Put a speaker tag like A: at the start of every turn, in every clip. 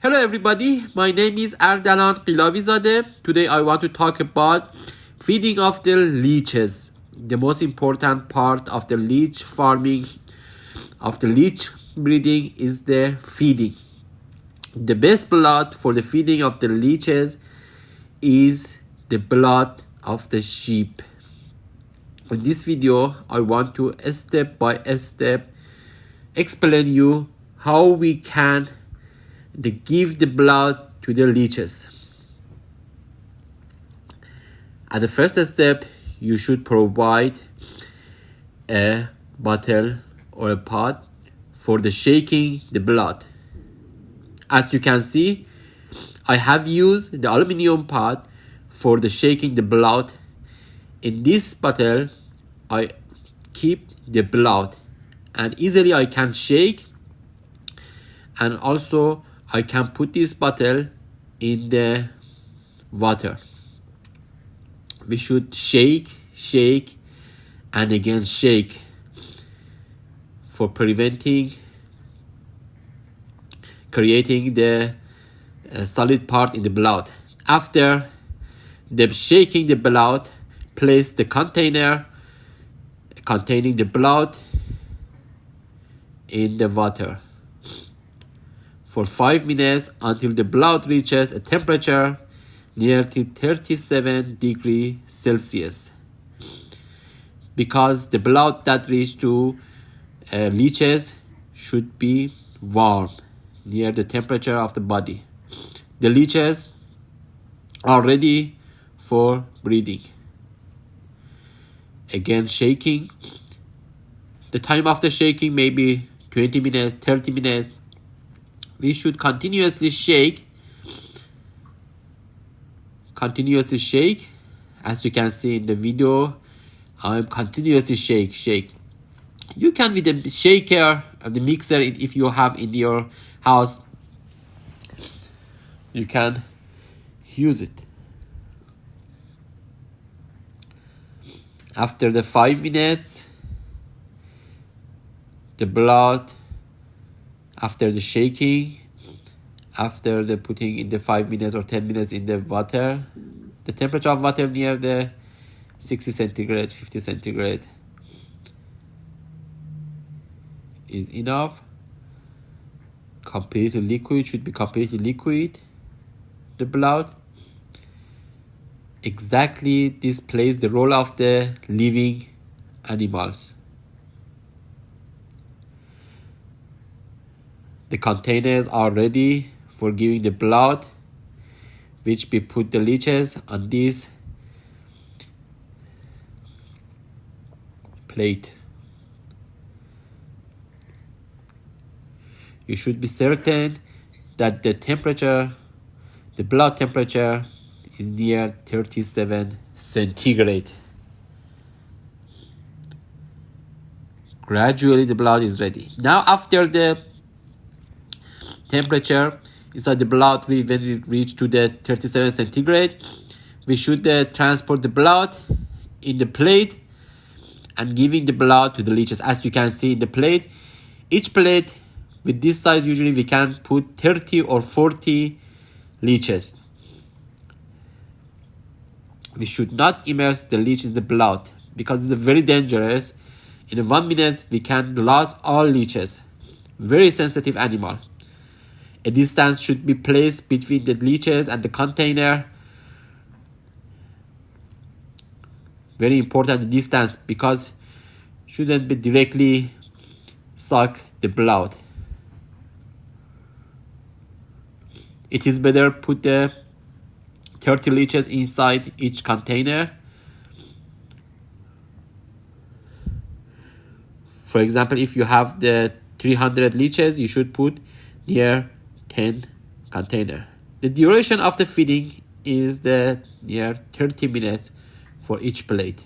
A: Hello everybody, my name is Ardalan Qilavizadeh. Today I want to talk about feeding of the leeches. The most important part of the leech farming, of the leech breeding, is the feeding. The best blood for the feeding of the leeches is the blood of the sheep. In this video, I want to step by step explain you how we can give the blood to the leeches. At the first step, you should provide a bottle or a pot for the shaking the blood. As you can see, I have used the aluminum pot for the shaking the blood. In this bottle, I keep the blood and easily I can shake, and also I can put this bottle in the water. We should shake, and again shake for creating the solid part in the blood. After the shaking the blood, place the container containing the blood in the water for 5 minutes until the blood reaches a temperature near to 37 degrees Celsius. Because the blood that reaches to leeches should be warm, near the temperature of the body. The leeches are ready for breeding. Again shaking. The time of the shaking may be 20 minutes, 30 minutes. We should continuously shake. As you can see in the video, I'm continuously shake. You can with the shaker and the mixer, if you have in your house, you can use it. After the 5 minutes, the blood, after the shaking, after the putting in the 5 minutes or 10 minutes in the water, the temperature of water near the 60 centigrade, 50 centigrade is enough. Completely liquid, should be completely liquid, the blood. Exactly this plays the role of the living animals. The containers are ready for giving the blood, which we put the leeches on this plate. You should be certain that the blood temperature is near 37 centigrade. Gradually the blood is ready. Now after the temperature inside the blood, when it reach to the 37 centigrade, we should transport the blood in the plate and giving the blood to the leeches. As you can see in the plate, each plate with this size, usually we can put 30 or 40 leeches. We should not immerse the leech in the blood because it's very dangerous. In 1 minute, we can lose all leeches. Very sensitive animal. A distance should be placed between the leeches and the container. Very important distance, because shouldn't be directly suck the blood. It is better put the 30 leeches inside each container. For example, if you have the 300 leeches, you should put near 10 container. The duration of the feeding is near 30 minutes for each plate.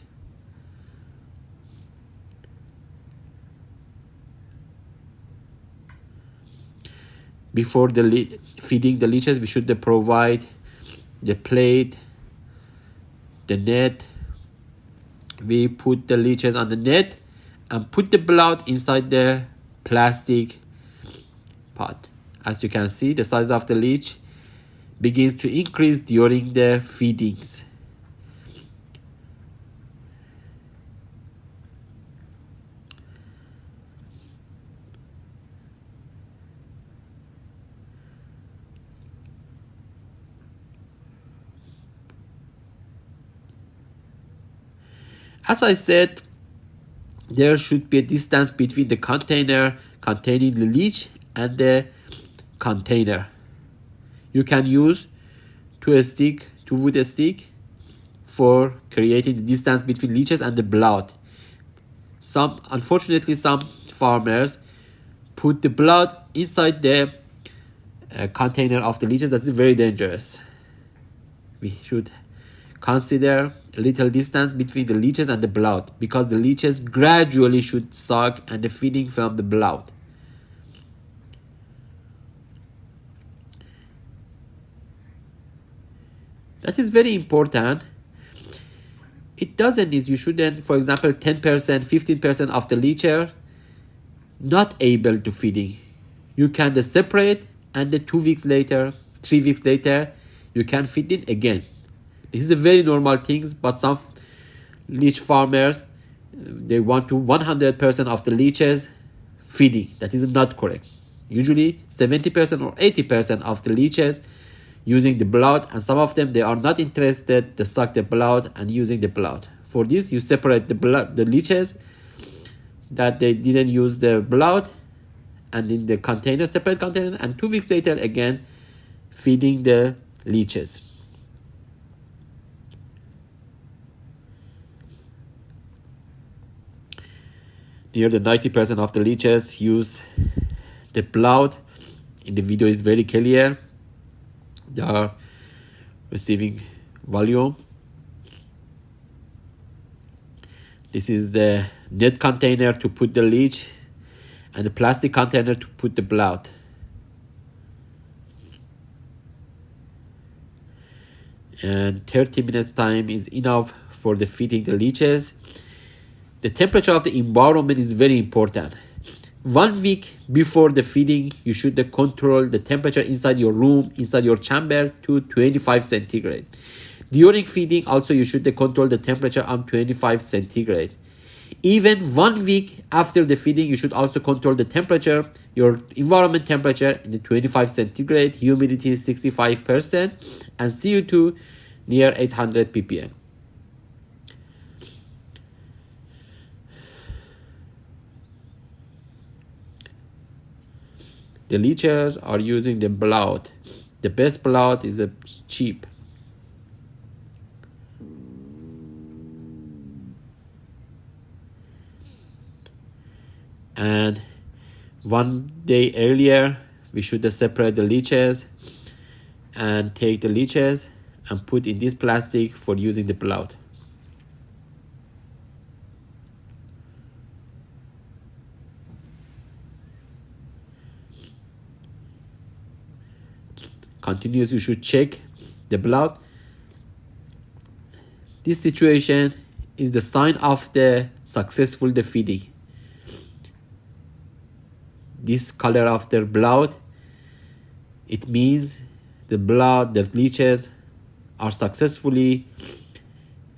A: Before feeding the leeches, we should provide the plate, the net. We put the leeches on the net and put the blood inside the plastic pot. As you can see, the size of the leech begins to increase during the feedings. As I said, there should be a distance between the container containing the leech and the container. You can use two wood stick for creating the distance between leeches and the blood. Unfortunately, some farmers put the blood inside the container of the leeches. That is very dangerous. We should consider a little distance between the leeches and the blood, because the leeches gradually should suck and the feeding from the blood. That is very important. It doesn't mean you shouldn't, for example, 10%, 15% of the leecher not able to feeding. You can separate, and 2 weeks later, 3 weeks later, you can feed it again. This is a very normal thing, but some leech farmers, they want to 100% of the leeches feeding. That is not correct. Usually 70% or 80% of the leeches using the blood, and some of them, they are not interested to suck the blood and using the blood. For this, you separate the leeches that they didn't use the blood, and in the container, separate container, and 2 weeks later again feeding the leeches. Nearly 90% of the leeches use the blood. In the video is very clear. They are receiving volume. This is the net container to put the leech, and the plastic container to put the blood. And 30 minutes time is enough for the feeding the leeches. The temperature of the environment is very important. 1 week before the feeding, you should control the temperature inside your room, inside your chamber, to 25 centigrade. During feeding, also you should control the temperature on 25 centigrade. Even 1 week after the feeding, you should also control the temperature, your environment temperature in the 25 centigrade, humidity 65%, and CO2 near 800 ppm. The leechers are using the blood. The best blood is cheap. And 1 day earlier, we should separate the leeches and take the leeches and put in this plastic for using the blood. Continuously, you should check the blood. This situation is the sign of the successful feeding. This color of the blood, it means the leeches are successfully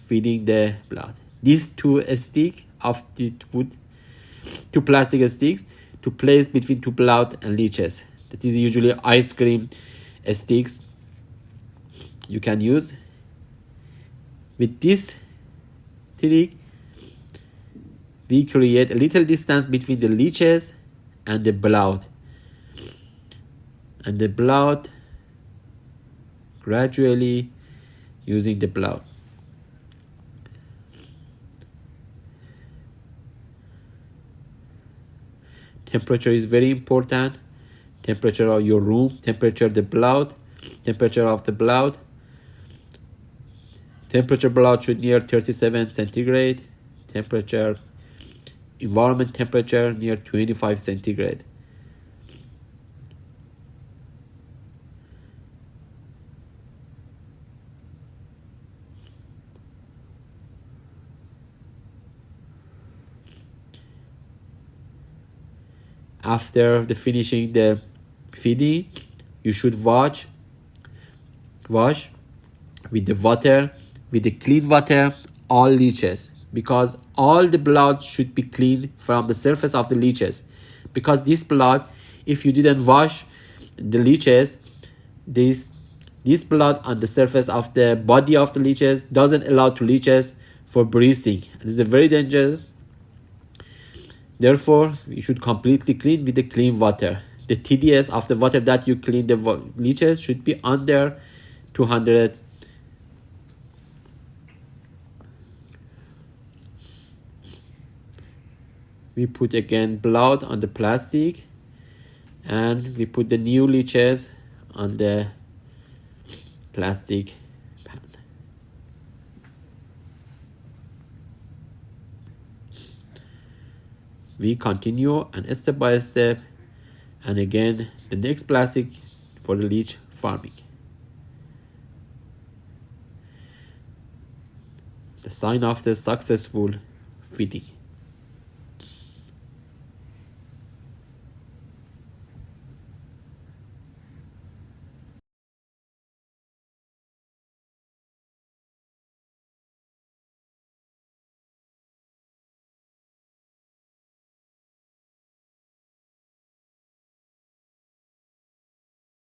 A: feeding the blood. These two plastic sticks to place between two blood and leeches. That is usually ice cream sticks you can use. With this trick, we create a little distance between the leeches and the blood, and the blood gradually using the blood. Temperature is very important. Temperature of your room, temperature the blood, temperature of the blood. Temperature blood should near 37 centigrade. Temperature, environment temperature near 25 centigrade. After finishing the feeding, you should wash with the water, with the clean water, all leeches, because all the blood should be clean from the surface of the leeches, because this blood, if you didn't wash the leeches, this blood on the surface of the body of the leeches doesn't allow to leeches for breathing. It is very dangerous. Therefore, you should completely clean with the clean water. The TDS of the water that you clean the leeches should be under 200. We put again blood on the plastic, and we put the new leeches on the plastic pan. We continue and step by step, and again the next plastic for the leech farming. The sign of the successful feeding.